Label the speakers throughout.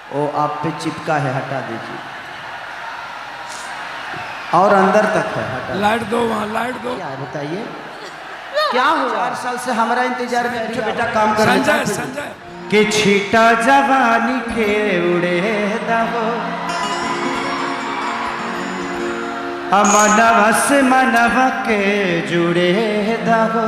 Speaker 1: वो आप पे चिपका है, हटा दीजिए। और अंदर तक है, हटा।
Speaker 2: लाइट दो वहाँ, लाइट दो।
Speaker 1: क्या बताइए क्या हुआ? 4 साल से हमारा इंतजार में बेटा काम कर रहे
Speaker 2: संजय संजय
Speaker 1: कि छीटा जवानी के उड़े दहो मनवा से मनवा के जुड़े दहो।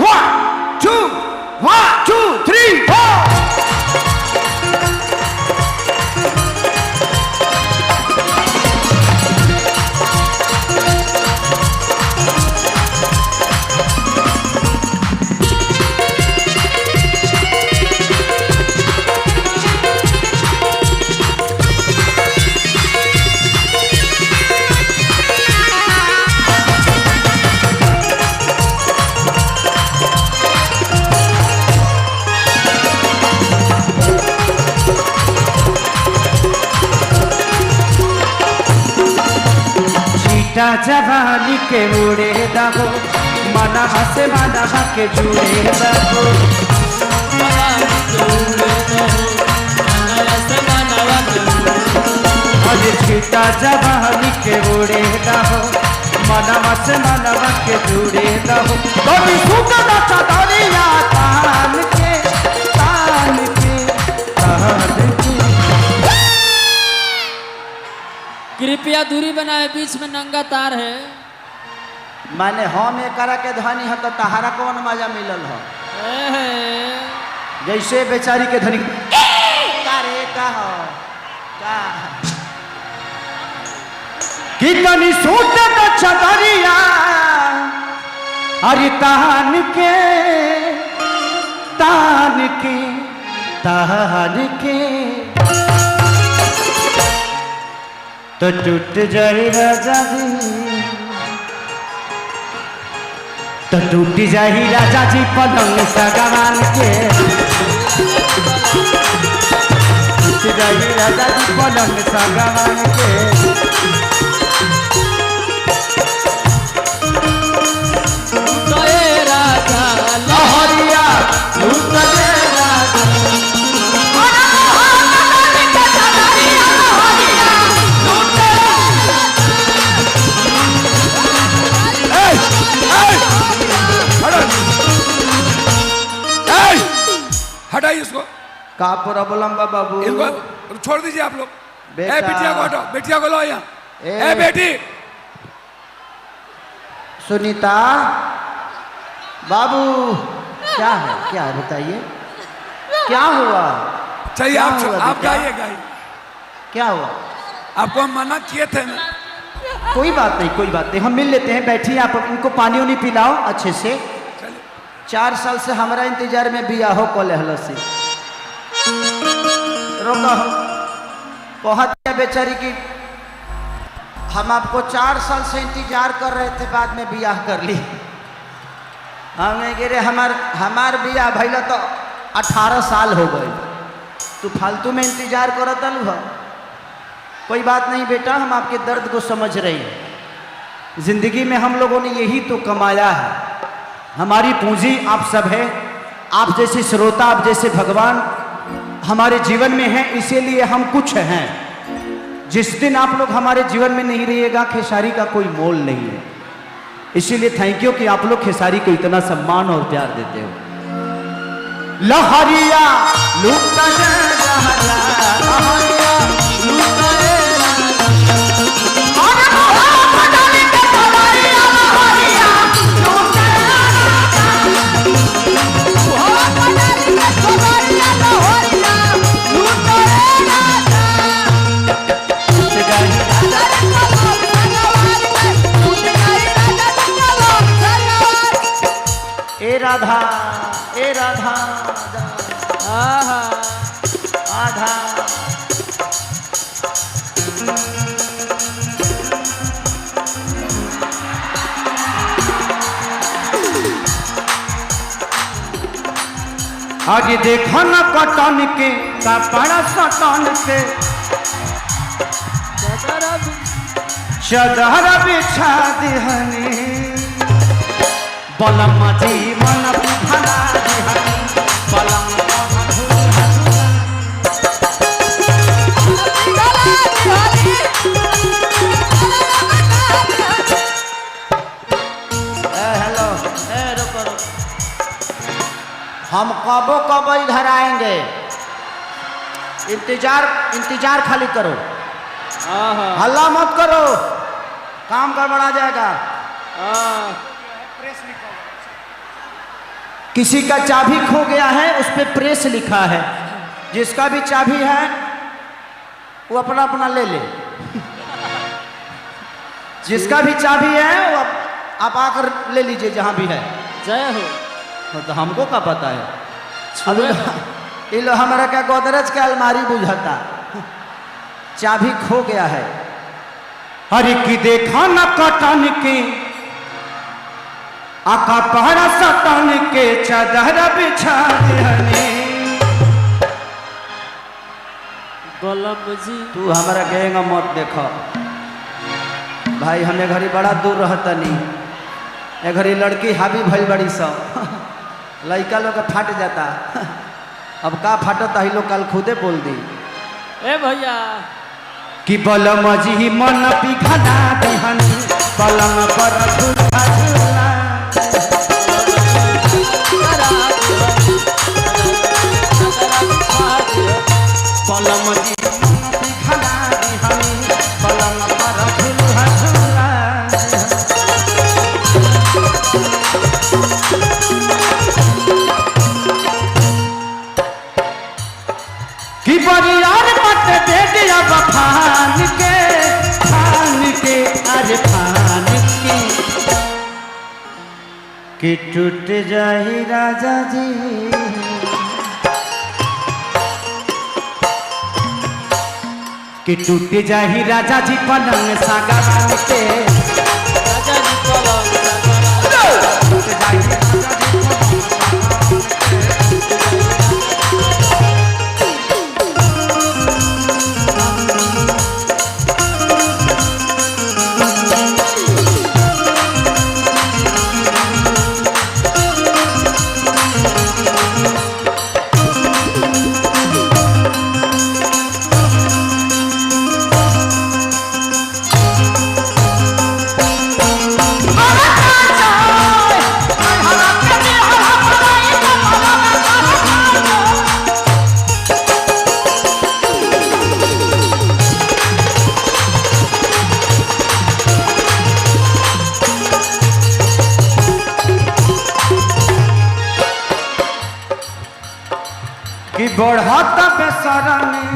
Speaker 1: 1 2 3 4 जवानी के उड़े दहो मनवा से मनवा के जुड़े दहो। अरे छीटा जवानी के उड़े दहो मनवा से मनवा के जुड़े दहो। कभी सुगंधा चदरिया तान के तान के तान के।
Speaker 3: कृपया दूरी बनाए, बीच में नंगा तार है।
Speaker 1: माने हम करा के धनी है तो तहारा कौन मजा मिलल हो? जैसे बेचारी के धनी का हो का कितनी सूट तो चदरिया अरे तान के तान के तान के तो टूट जाए राजा जी, तो टूट जाए राजा जी पलंग सगवान के। टूट जाए राजा जी पलंग सगवान के।
Speaker 3: राजा
Speaker 1: लहरिया टूट जाए राजा
Speaker 2: हटाइए इसको।
Speaker 1: का प्रॉब्लम बा बाबू?
Speaker 2: इनको छोड़ दीजिए आप लोग।
Speaker 1: बेटा।
Speaker 2: बिटिया को हटाओ, बिटिया को लो यहाँ। ए बेटी
Speaker 1: सुनीता बाबू क्या है, क्या है बताइए क्या हुआ?
Speaker 2: चाहिए
Speaker 1: क्या
Speaker 2: आप
Speaker 1: हुआ
Speaker 2: आप
Speaker 1: बेटा?
Speaker 2: गाइए गाइए।
Speaker 1: क्या हुआ?
Speaker 2: आपको हम मना किए थे ना।
Speaker 1: कोई बात नहीं, कोई बात नहीं, हम मिल लेते हैं। बैठिए आप, इनको पानी उनी पिलाओ अच्छे से। 4 साल से हमारा इंतजार में बियाहो को लहल से रोका हो बहुत बेचारी की। हम आपको 4 साल से इंतजार कर रहे थे, बाद में बियाह कर ली। हमें गिरे हमार बियाह भैया तो 18 साल हो गए। तू फालतू में इंतजार करत अलू है। कोई बात नहीं बेटा, हम आपके दर्द को समझ रहे हैं। जिंदगी में हम लोगों ने यही तो कमाया है, हमारी पूंजी आप सब है। आप जैसे श्रोता, आप जैसे भगवान हमारे जीवन में हैं, इसीलिए हम कुछ हैं। जिस दिन आप लोग हमारे जीवन में नहीं रहिएगा, खेसारी का कोई मोल नहीं है। इसीलिए थैंक यू कि आप लोग खेसारी को इतना सम्मान और प्यार देते हो। लहरिया लुटा राधा ए राधा आधा आधा आगे देखो न कटन के कपड़ा सटन के चदर बिछा दिहनी बलम जी मन भला दिहनी बलम कबो कबो इधर आएंगे। इंतजार खाली करो, हल्ला मत करो, काम गड़बड़ा जाएगा। किसी का चाबी खो गया है, उस पे प्रेस लिखा है। जिसका भी चाबी है वो अपना अपना ले ले। जिसका भी चाबी है वो आप आकर ले लीजिए जहां भी है।
Speaker 3: जय हो।
Speaker 1: तो हमको क्या पता है, अभी ये लो हमारा क्या गोदरेज के अलमारी बुझाता, चाबी खो गया है। अरे की देखा न कटन के आका पहरा सतन के चादर बिछा देने।
Speaker 3: बलम जी
Speaker 1: तू हमारा कहेगा मत देखो भाई, हमें घड़ी बड़ा दूर रहता नहीं, ए घड़ी लड़की हावी भइल बड़ी सब लड़का लोग फाट जाता। अब का फाटता ही लोग कल खुदे बोल दी।
Speaker 3: ए भैया
Speaker 1: कि बलम जी मन पिघला दिहनी, बलम पर झूला झूला। बलम जी मन पिघला दिहनी, बलम पर झूला झूला। कि बरियार मत दे दिया बफान के, अरे फान के। कि टूट जाए राजा जी, कि टूट जाए राजा जी पलंग सागवान के।
Speaker 3: राजा जी पलंग
Speaker 1: टूट जाए राजा जी पलंग कि बढ़त बेसरनी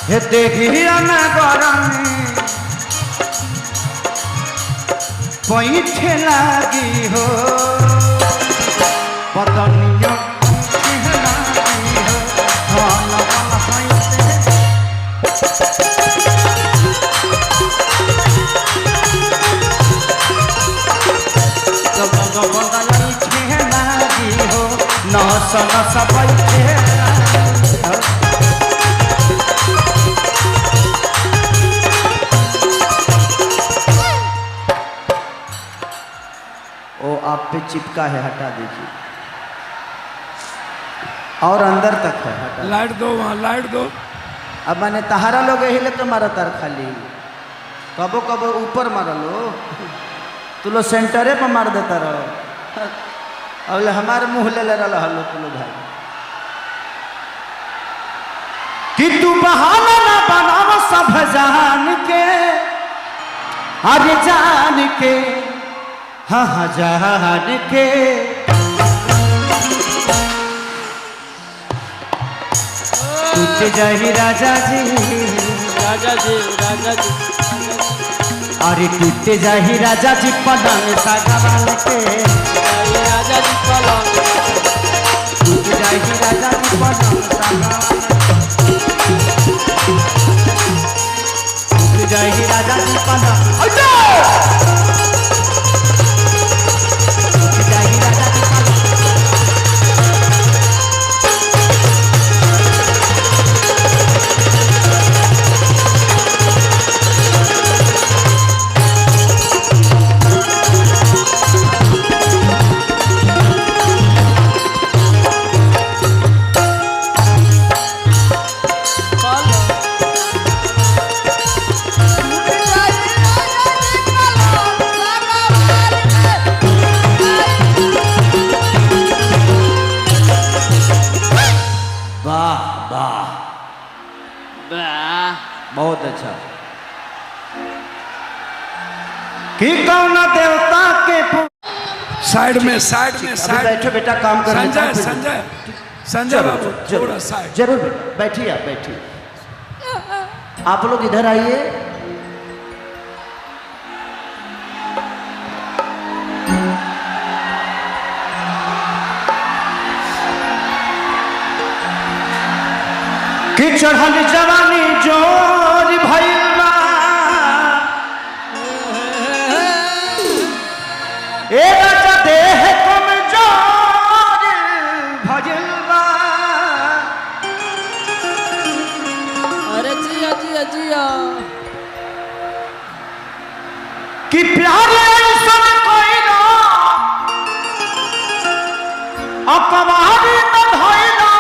Speaker 1: हे देखिया न गरमी, पैठे लागी हो बदनिया लागी हो, हल हल पैठे। नस नस बैठे ओ आप पे चिपका है, हटा दीजिए। और अंदर तक है, हटा।
Speaker 2: लाइट दो, वहाँ लाइट दो।
Speaker 1: अब मैंने तहारा लोग यही लेकर मारा तार खाली, कबो कबो ऊपर मारा लो, तू लोग सेंटरे पर मार देता रहो। अब हमारे मुंह ले रहा लो तुम भाई। कि तू बहाना ना बनाव सब जान के, अरे जान के, हाँ हाँ जान के। टूट जाही राजा जी,
Speaker 3: राजा जी राजा जी।
Speaker 1: अरे टूट जाही राजा जी पलंग सागवान के।
Speaker 3: राजा जी पलंग
Speaker 1: टूट जाही राजा जी पलंग सागवान, टूट जाही राजा जी पलंग, टूट जाही राजा जी पलंग। बहुत अच्छा। कि कौन देवता के
Speaker 2: साइड में
Speaker 1: अभी
Speaker 2: साइड
Speaker 1: बैठो बेटा, काम कर
Speaker 2: संजय संजय संजय बाबू थोड़ा साइड।
Speaker 1: जरूर बेटा, बैठिए आप, बैठिए। आप लोग इधर आइए। कि चढ़ल जवानी जोर भइल बा, ए राजा देह कमजोर भइल बा।
Speaker 3: अरे जिया जिया जिया।
Speaker 1: कि प्यारे ऐसन कोइला अकबारी न धइला,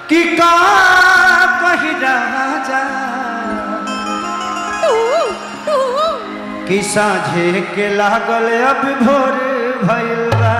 Speaker 1: कि का कही राजा कि साँझे के लागल अब भोर भइल बा।